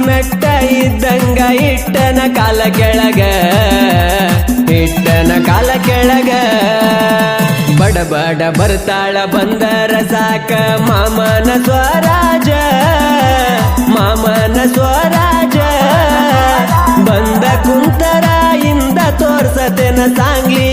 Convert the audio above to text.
ಮೆಟ್ಟ ಇದ್ದಂಗ ಇಟ್ಟನ ಕಾಲ ಕೆಳಗ ಇಟ್ಟನ ಕಾಲ ಕೆಳಗ ಬಡ ಬಡ ಬರ್ತಾಳ ಬಂದರ ಸಾಕ ಮಾಮನ ಸ್ವರಾಜ ಮಾಮನ ಸ್ವರಾಜ ಬಂದ ಕುಂತರ ಇಂದ ತೋರ್ಸತೆನ ಸಾಂಗ್ಲಿ